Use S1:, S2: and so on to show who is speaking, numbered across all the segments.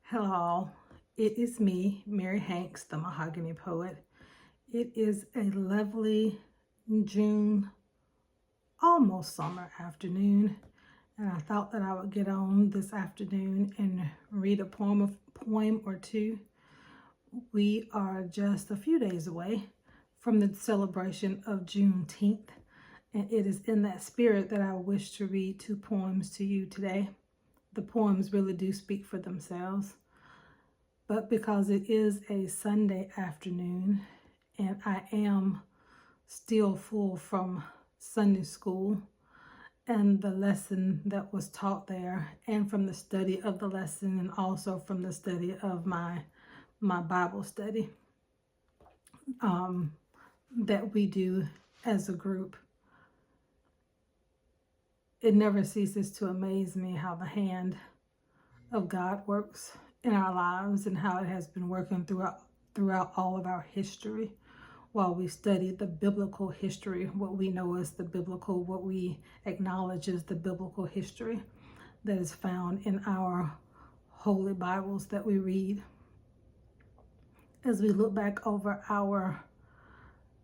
S1: Hello, it is me, Mary Hanks, the Mahogany Poet. It is a lovely June, almost summer afternoon, and I thought that I would get on this afternoon and read a poem or two. We are just a few days away from the celebration of Juneteenth, and it is in that spirit that I wish to read two poems to you today. The poems really do speak for themselves. But because it is a Sunday afternoon and I am still full from Sunday school and the lesson that was taught there, and from the study of the lesson, and also from the study of my Bible study that we do as a group, it never ceases to amaze me how the hand of God works in our lives and how it has been working throughout all of our history. While we study the biblical history, what we know as the biblical, what we acknowledge as the biblical history that is found in our holy Bibles that we read. As we look back over our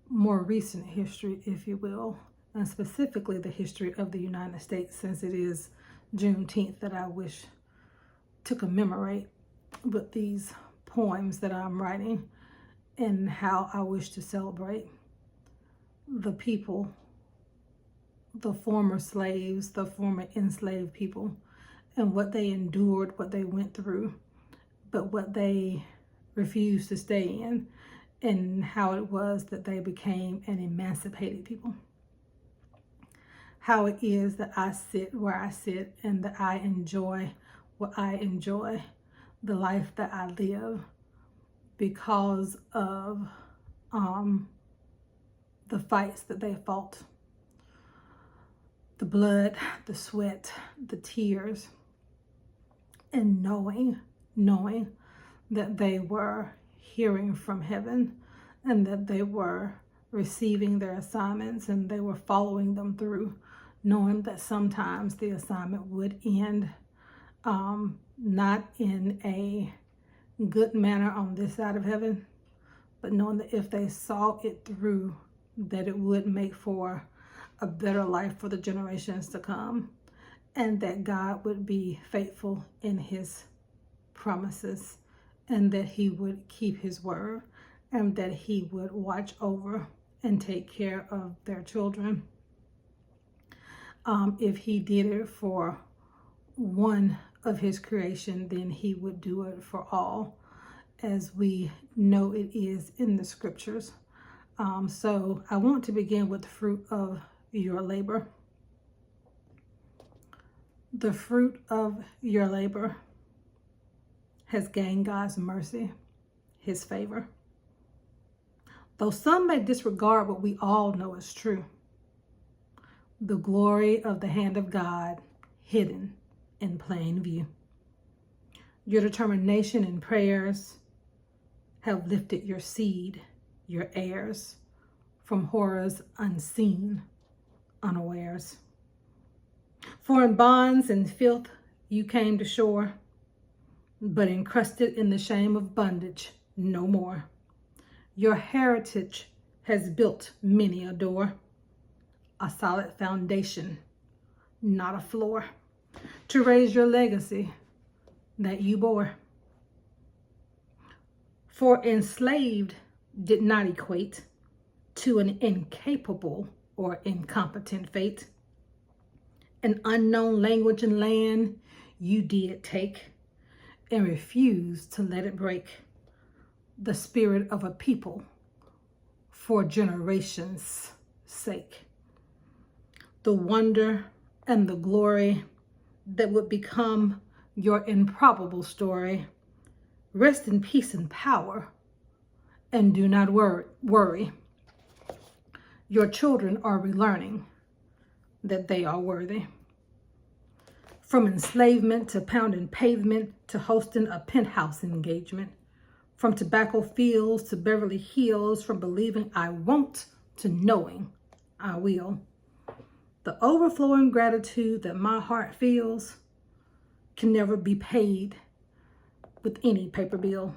S1: more recent history, if you will, and specifically the history of the United States, since it is Juneteenth that I wish to commemorate with these poems that I'm writing, and how I wish to celebrate the people, the former slaves, the former enslaved people, and what they endured, what they went through, but what they refused to stay in, and how it was that they became an emancipated people. How it is that I sit where I sit and that I enjoy what I enjoy, the life that I live, because of the fights that they fought, the blood, the sweat, the tears, and knowing that they were hearing from heaven and that they were receiving their assignments and they were following them through, knowing that sometimes the assignment would end not in a good manner on this side of heaven, but knowing that if they saw it through, that it would make for a better life for the generations to come, and that God would be faithful in his promises, and that he would keep his word, and that he would watch over and take care of their children. If he did it for one of his creation, then he would do it for all, as we know it is in the scriptures. So I want to begin with the fruit of your labor. The fruit of your labor has gained God's mercy, his favor. Though some may disregard what we all know is true, the glory of the hand of God hidden in plain view. Your determination and prayers have lifted your seed, your heirs, from horrors unseen, unawares. For in bonds and filth you came to shore, but encrusted in the shame of bondage no more. Your heritage has built many a door, a solid foundation, not a floor, to raise your legacy that you bore. For enslaved did not equate to an incapable or incompetent fate. An unknown language and land you did take and refused to let it break the spirit of a people for generations' sake. The wonder and the glory that would become your improbable story. Rest in peace and power, and do not worry. Your children are relearning that they are worthy. From enslavement to pounding pavement to hosting a penthouse engagement, from tobacco fields to Beverly Hills, from believing I won't to knowing I will. The overflowing gratitude that my heart feels can never be paid with any paper bill.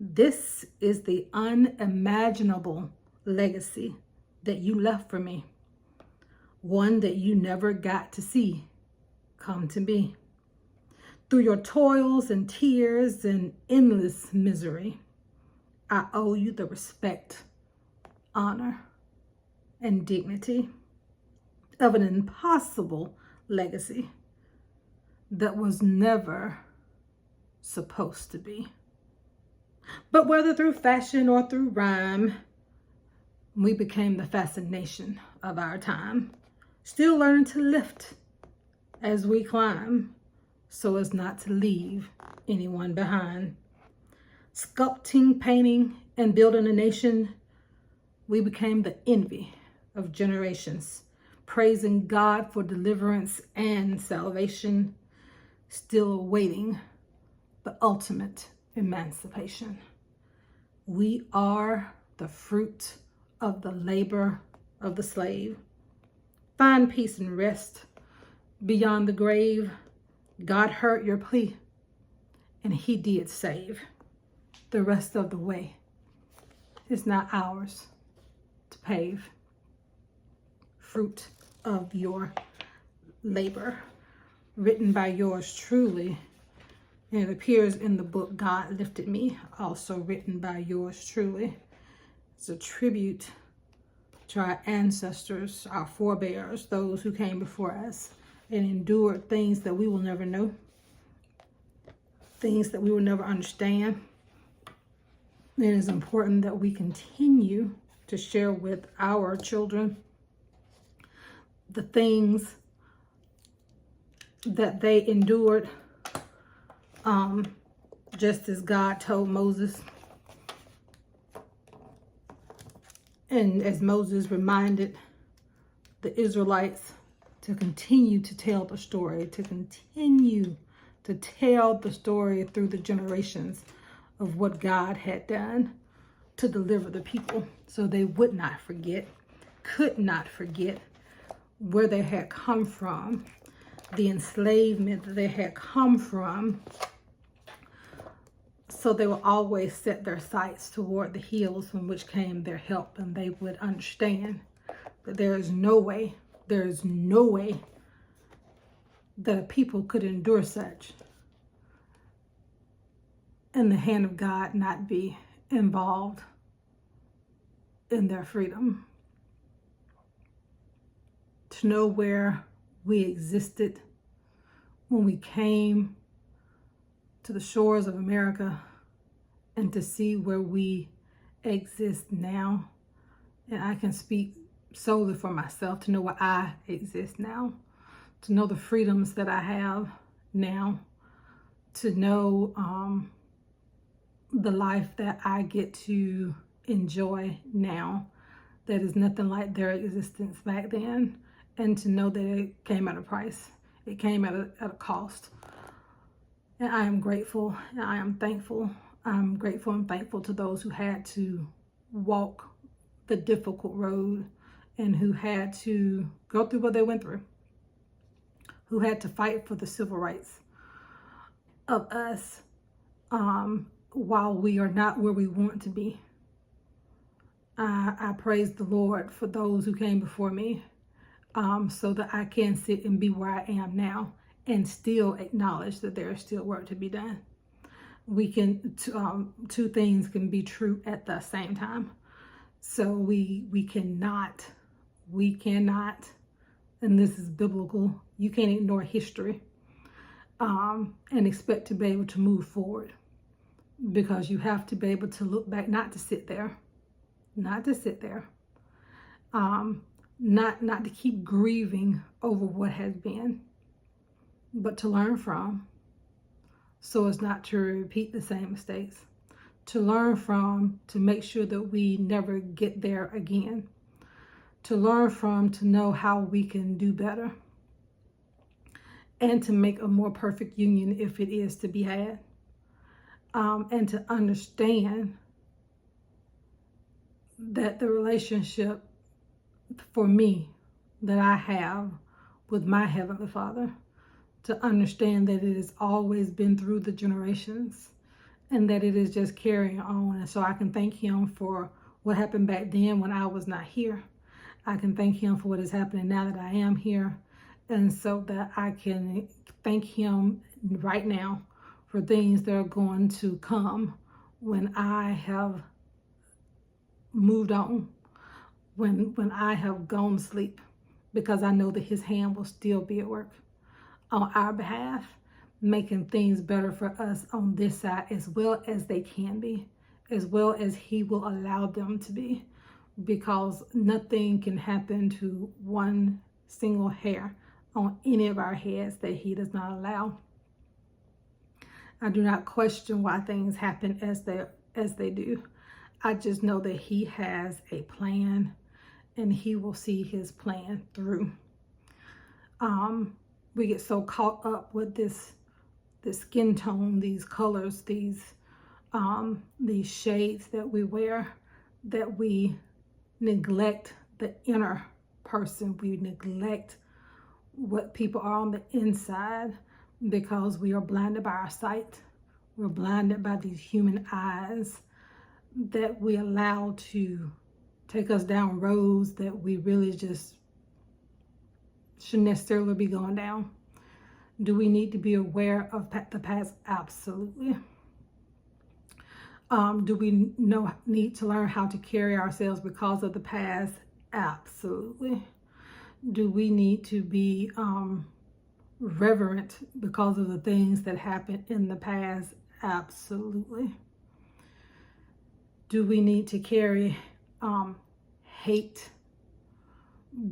S1: This is the unimaginable legacy that you left for me, one that you never got to see come to be. Through your toils and tears and endless misery, I owe you the respect, honor, and dignity of an impossible legacy that was never supposed to be. But whether through fashion or through rhyme, we became the fascination of our time, still learning to lift as we climb so as not to leave anyone behind. Sculpting, painting, and building a nation, we became the envy of generations, praising God for deliverance and salvation, still awaiting the ultimate emancipation. We are the fruit of the labor of the slave. Find peace and rest beyond the grave. God heard your plea, and he did save. The rest of the way is not ours to pave. Fruit of your labor, written by yours truly. And it appears in the book, God Lifted Me, also written by yours truly. It's a tribute to our ancestors, our forebears, those who came before us and endured things that we will never know, things that we will never understand. It is important that we continue to share with our children the things that they endured, just as God told Moses. And as Moses reminded the Israelites to continue to tell the story, to continue to tell the story through the generations of what God had done to deliver the people, so they would not forget, could not forget where they had come from, the enslavement that they had come from. So they will always set their sights toward the hills from which came their help, and they would understand that there is no way that a people could endure such and the hand of God not be involved in their freedom. To know where we existed when we came to the shores of America, and to see where we exist now. And I can speak solely for myself, to know where I exist now, to know the freedoms that I have now, to know the life that I get to enjoy now that is nothing like their existence back then, and to know that it came at a price, it came at a cost. And I am grateful and I am thankful. I'm grateful and thankful to those who had to walk the difficult road and who had to go through what they went through, who had to fight for the civil rights of us while we are not where we want to be. I praise the Lord for those who came before me so that I can sit and be where I am now and still acknowledge that there is still work to be done. We can, two things can be true at the same time. So we cannot, and this is biblical, you can't ignore history and expect to be able to move forward, because you have to be able to look back, not to sit there, not to keep grieving over what has been, but to learn from, so as not to repeat the same mistakes, to learn from, to make sure that we never get there again, to learn from, to know how we can do better, and to make a more perfect union if it is to be had, and to understand that the relationship for me that I have with my Heavenly Father, to understand that it has always been through the generations and that it is just carrying on. And so I can thank him for what happened back then when I was not here. I can thank him for what is happening now that I am here. And so that I can thank him right now for things that are going to come when I have moved on, when I have gone to sleep, because I know that his hand will still be at work on our behalf, making things better for us on this side as well as they can be, as well as he will allow them to be, because nothing can happen to one single hair on any of our heads that he does not allow. I do not question why things happen as they do. I just know that he has a plan and he will see his plan through. We get so caught up with this skin tone, these colors, these shades that we wear, that we neglect the inner person. We neglect what people are on the inside because we are blinded by our sight. We're blinded by these human eyes that we allow to take us down roads that we really just shouldn't necessarily be going down. Do we need to be aware of the past? Absolutely. Do we need to learn how to carry ourselves because of the past? Absolutely. Do we need to be reverent because of the things that happened in the past? Absolutely. Do we need to carry hate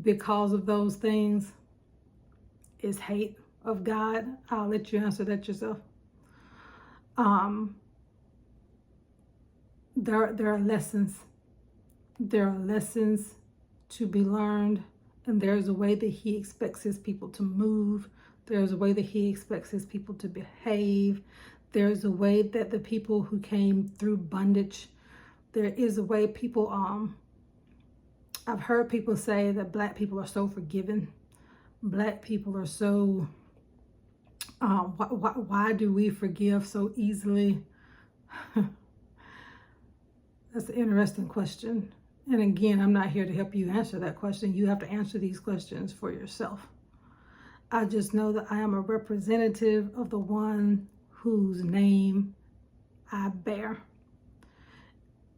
S1: because of those things? Is hate of God? I'll let you answer that yourself. There are lessons. There are lessons to be learned, and there's a way that he expects his people to move. There's a way that he expects his people to behave. There's a way that the people who came through bondage, there is a way people, I've heard people say that Black people are so forgiving. Black people are so, why do we forgive so easily? That's an interesting question. And again, I'm not here to help you answer that question. You have to answer these questions for yourself. I just know that I am a representative of the one whose name I bear.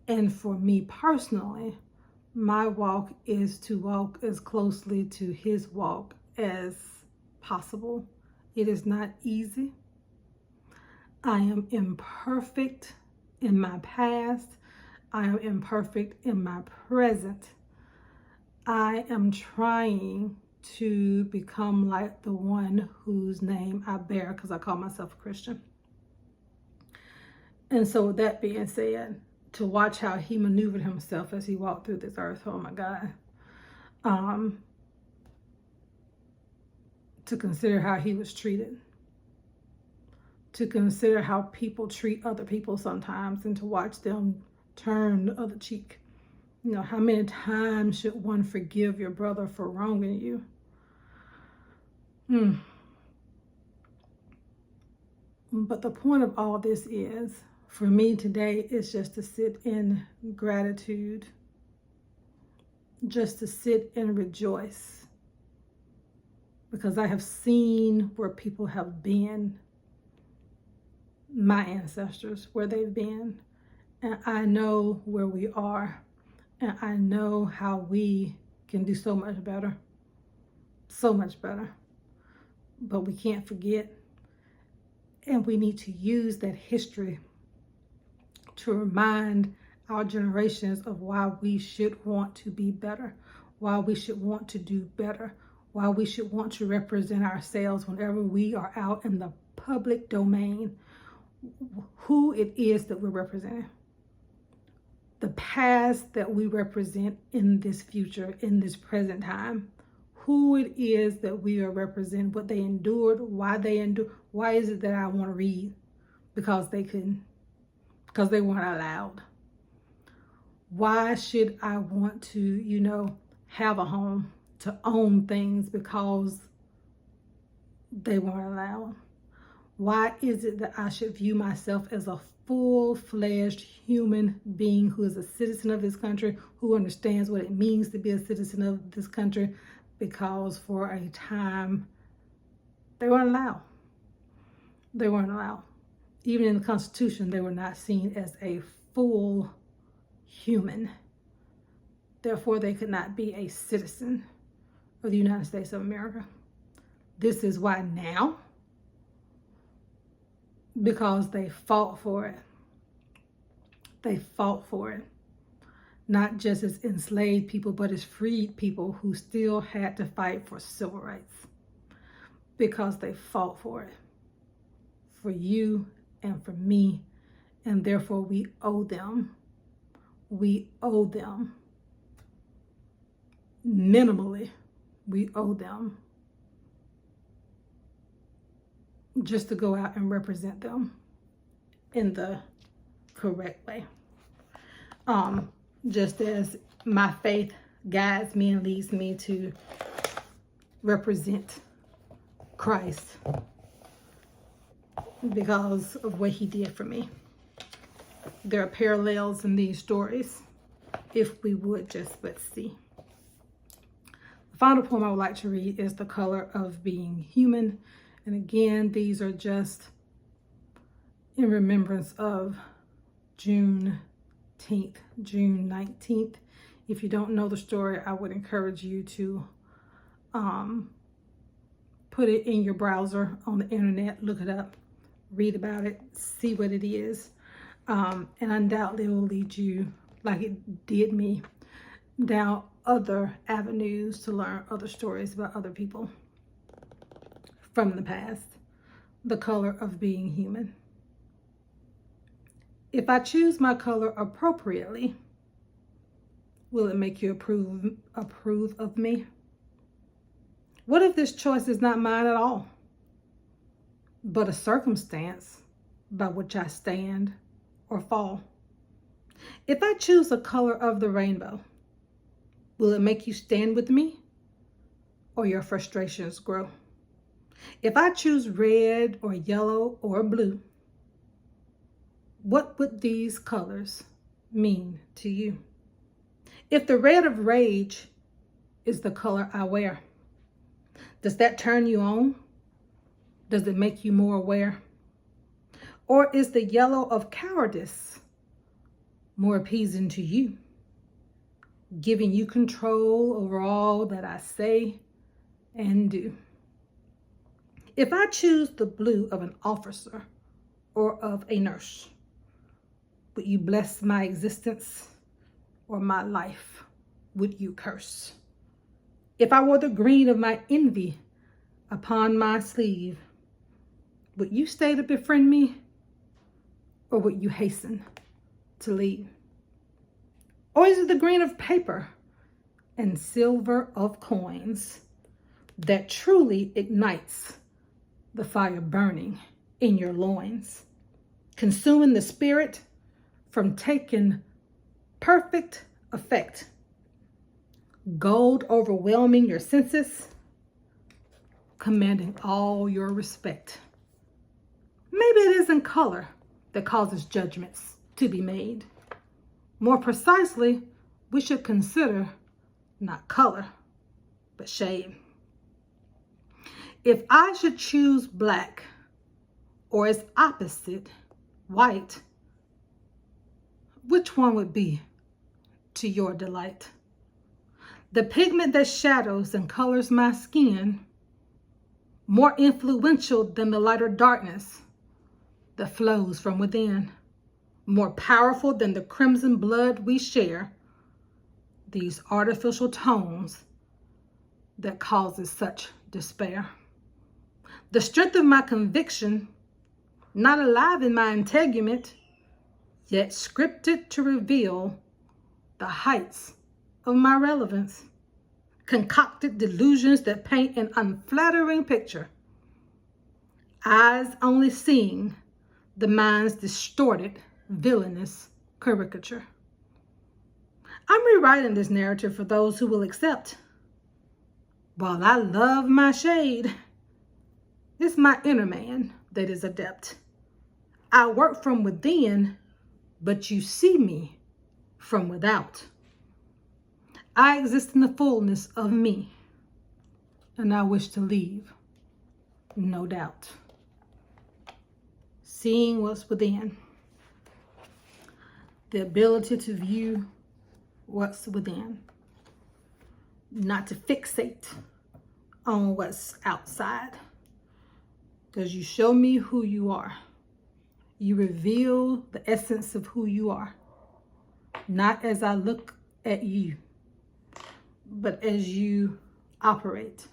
S1: And for me personally, my walk is to walk as closely to his walk as possible. It is not easy. I am imperfect in my past. I am imperfect in my present. I am trying to become like the one whose name I bear, because I call myself a Christian. And so with that being said, to watch how he maneuvered himself as he walked through this earth, oh my God. To consider how he was treated. To consider how people treat other people sometimes, and to watch them turn the other cheek. You know, how many times should one forgive your brother for wronging you? But the point of all this is, for me today, is just to sit in gratitude, just to sit and rejoice, because I have seen where people have been, my ancestors, where they've been, and I know where we are, and I know how we can do so much better, but we can't forget, and we need to use that history to remind our generations of why we should want to be better, why we should want to do better, why we should want to represent ourselves whenever we are out in the public domain, who it is that we're representing, the past that we represent in this future, in this present time, who it is that we are representing, what they endured, why they endured. Why is it that I want to read? Because they couldn't, because they weren't allowed. Why should I want to, have a home, to own things? Because They weren't allowed. Why is it that I should view myself as a full-fledged human being who is a citizen of this country, who understands what it means to be a citizen of this country? Because for a time, they weren't allowed. They weren't allowed. Even in the Constitution, they were not seen as a full human. Therefore, they could not be a citizen of the United States of America. This is why now, because they fought for it. They fought for it. Not just as enslaved people, but as freed people who still had to fight for civil rights. Because they fought for it. For you and for me. And therefore we owe them. We owe them. Minimally, we owe them. Just to go out and represent them in the correct way. Just as my faith guides me and leads me to represent Christ because of what he did for me. There are parallels in these stories if we would just but see. The final poem I would like to read is The Color of Being Human. And again, these are just in remembrance of Juneteenth, June 19th. If you don't know the story, I would encourage you to put it in your browser on the internet, look it up, read about it, see what it is. And undoubtedly it will lead you, like it did me, down other avenues to learn other stories about other people from the past. The color of being human. If I choose my color appropriately, will it make you approve of me? What if this choice is not mine at all, but a circumstance by which I stand or fall? If I choose the color of the rainbow, will it make you stand with me or your frustrations grow? If I choose red or yellow or blue, what would these colors mean to you? If the red of rage is the color I wear, does that turn you on? Does it make you more aware? Or is the yellow of cowardice more appeasing to you, giving you control over all that I say and do? If I choose the blue of an officer or of a nurse, would you bless my existence or my life would you curse? If I wore the green of my envy upon my sleeve, would you stay to befriend me or would you hasten to leave? Or is it the green of paper and silver of coins that truly ignites the fire burning in your loins, consuming the spirit from taking perfect effect, gold overwhelming your senses, commanding all your respect? Maybe it isn't color that causes judgments to be made. More precisely, we should consider not color, but shade. If I should choose black or its opposite, white, which one would be to your delight? The pigment that shadows and colors my skin, more influential than the lighter darkness that flows from within, more powerful than the crimson blood we share, these artificial tones that causes such despair. The strength of my conviction, not alive in my integument, yet scripted to reveal the heights of my relevance, concocted delusions that paint an unflattering picture, eyes only seeing the mind's distorted, villainous caricature. I'm rewriting this narrative for those who will accept. While I love my shade, It's my inner man that is adept. I work from within, but you see me from without. I exist in the fullness of me, and I wish to leave, no doubt. Seeing what's within. The ability to view what's within. Not to fixate on what's outside. Because you show me who you are. You reveal the essence of who you are. Not as I look at you, but as you operate,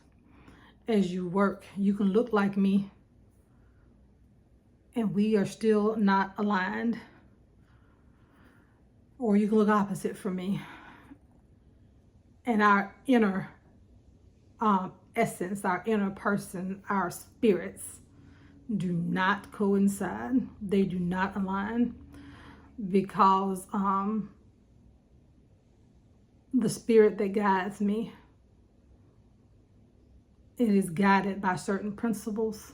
S1: as you work. You can look like me, and we are still not aligned. Or you can look opposite from me. And our inner essence, our inner person, our spirits do not coincide. They do not align, because the spirit that guides me, it is guided by certain principles,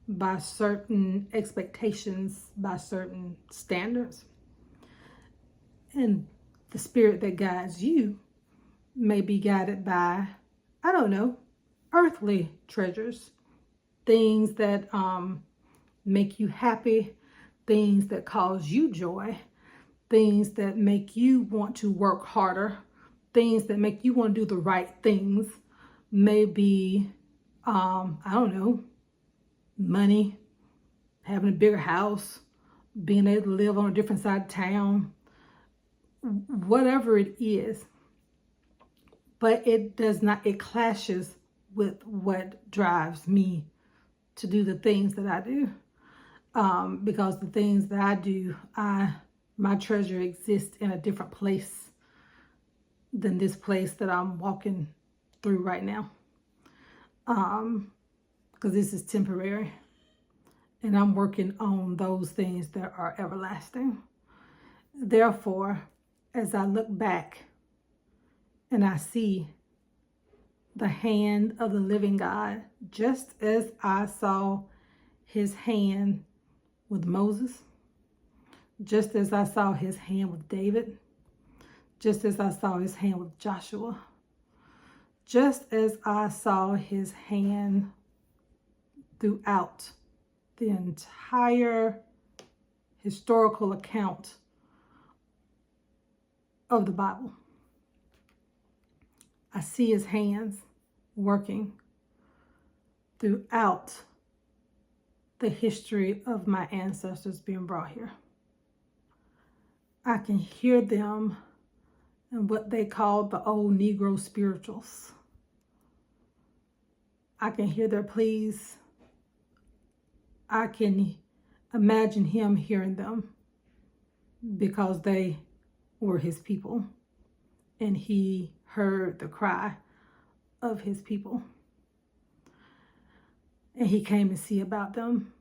S1: by certain expectations, by certain standards. And the spirit that guides you may be guided by, I don't know, earthly treasures, things that make you happy, things that cause you joy, things that make you want to work harder, things that make you want to do the right things. Maybe, I don't know, money, having a bigger house, being able to live on a different side of town, whatever it is. But it does not, it clashes with what drives me to do the things that I do. Because the things that I do, my treasure exists in a different place than this place that I'm walking through right now. Because this is temporary. And I'm working on those things that are everlasting. Therefore, as I look back and I see the hand of the living God, just as I saw his hand with Moses, just as I saw his hand with David, just as I saw his hand with Joshua, just as I saw his hand throughout the entire historical account of the Bible. I see his hands working throughout the history of my ancestors being brought here. I can hear them in what they called the old Negro spirituals. I can hear their pleas. I can imagine him hearing them, because they were his people, and he heard the cry of his people, and he came to see about them,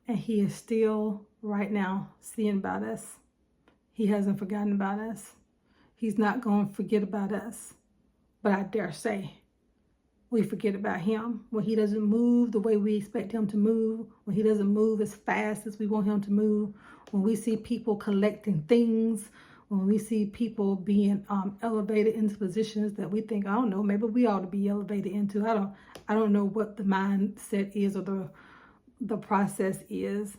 S1: and he is still right now seeing about us. He hasn't forgotten about us. He's not going to forget about us, but I dare say we forget about him when he doesn't move the way we expect him to move, when he doesn't move as fast as we want him to move, when we see people collecting things, when we see people being elevated into positions that we think, I don't know, maybe we ought to be elevated into. I don't know what the mindset is or the process is,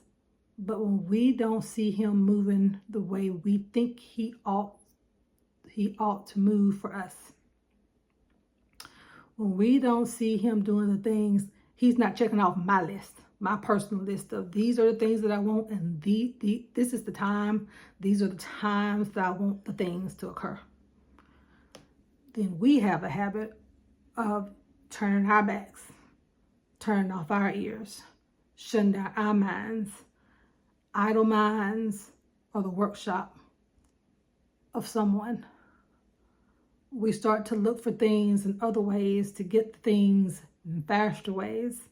S1: but when we don't see him moving the way we think he ought to move for us, when we don't see him doing the things, he's not checking off my list, my personal list of these are the things that I want, and this is the time, these are the times that I want the things to occur. Then we have a habit of turning our backs, turning off our ears, shutting down our minds. Idle minds are the workshop of someone. We start to look for things in other ways to get things in faster ways.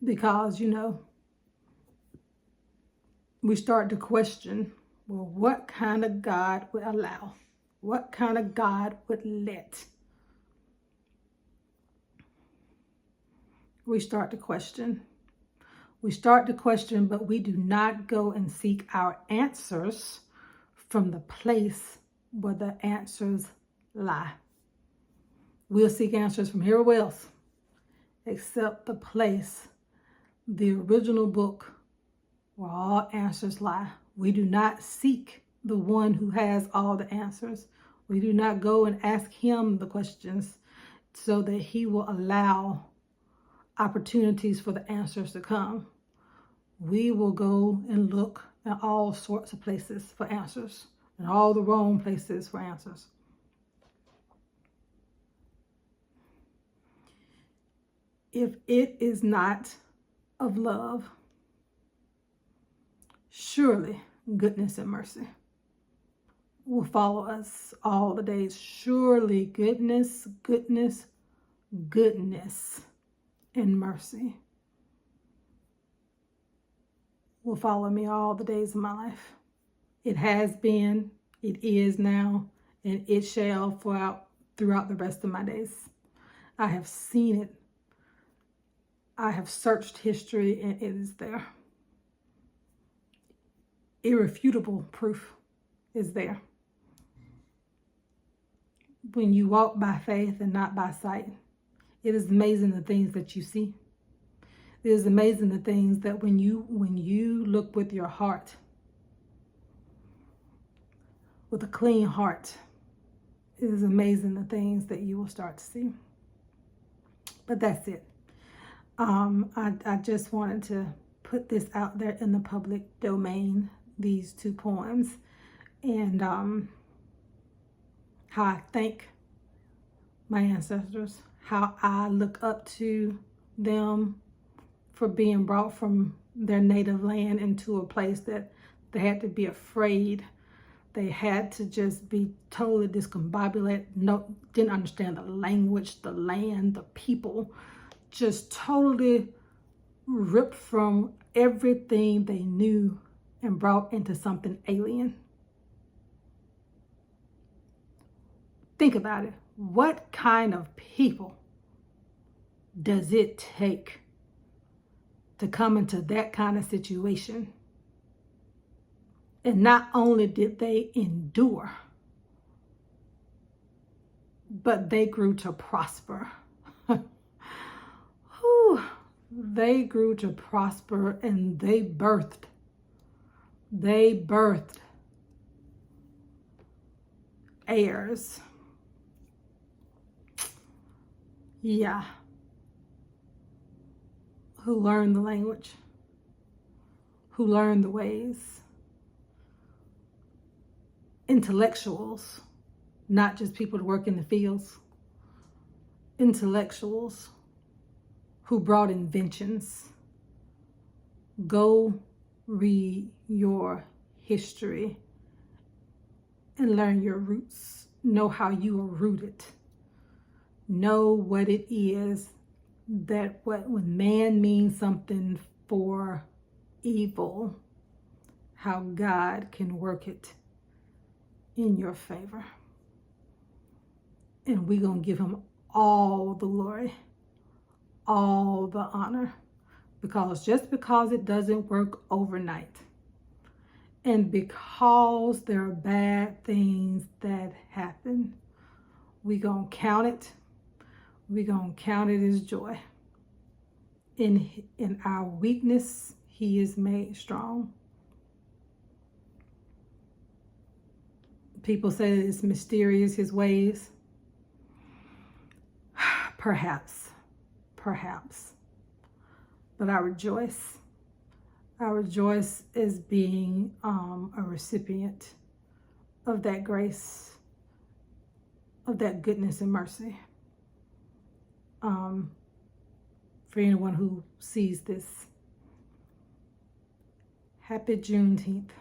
S1: Because, we start to question, well, what kind of God would allow? What kind of God would let? we start to question. We start to question, but we do not go and seek our answers from the place where the answers lie. We'll seek answers from everywhere else except the place, the original book, where all answers lie. We do not seek the one who has all the answers. We do not go and ask him the questions so that he will allow opportunities for the answers to come. We will go and look at all sorts of places for answers, and all the wrong places for answers. If it is not of love, surely goodness and mercy will follow us all the days. Surely goodness, goodness, goodness, and mercy will follow me all the days of my life. It has been, it is now, and it shall throughout the rest of my days. I have seen it. I have searched history, and it is there. Irrefutable proof is there. When you walk by faith and not by sight, it is amazing the things that you see. It is amazing the things that when you look with your heart, with a clean heart, it is amazing the things that you will start to see. But that's it. I just wanted to put this out there in the public domain, these two poems, and how I thank my ancestors, how I look up to them for being brought from their native land into a place that they had to be afraid. They had to just be totally discombobulated, didn't understand the language, the land, the people, just totally ripped from everything they knew and brought into something alien. Think about it. What kind of people does it take to come into that kind of situation? And not only did they endure, but they grew to prosper. They grew to prosper, and they birthed heirs. Yeah. Who learned the language, who learned the ways. Intellectuals, not just people to work in the fields. Intellectuals who brought inventions. Go read your history and learn your roots. Know how you are rooted. Know what it is that when man means something for evil, how God can work it in your favor. And we're going to give him all the glory, all the honor, because just because it doesn't work overnight, and because there are bad things that happen, we're going to count it. We're going to count it as joy. In our weakness, he is made strong. People say that it's mysterious, his ways. Perhaps. But I rejoice. I rejoice as being a recipient of that grace, of that goodness and mercy. For anyone who sees this, happy Juneteenth.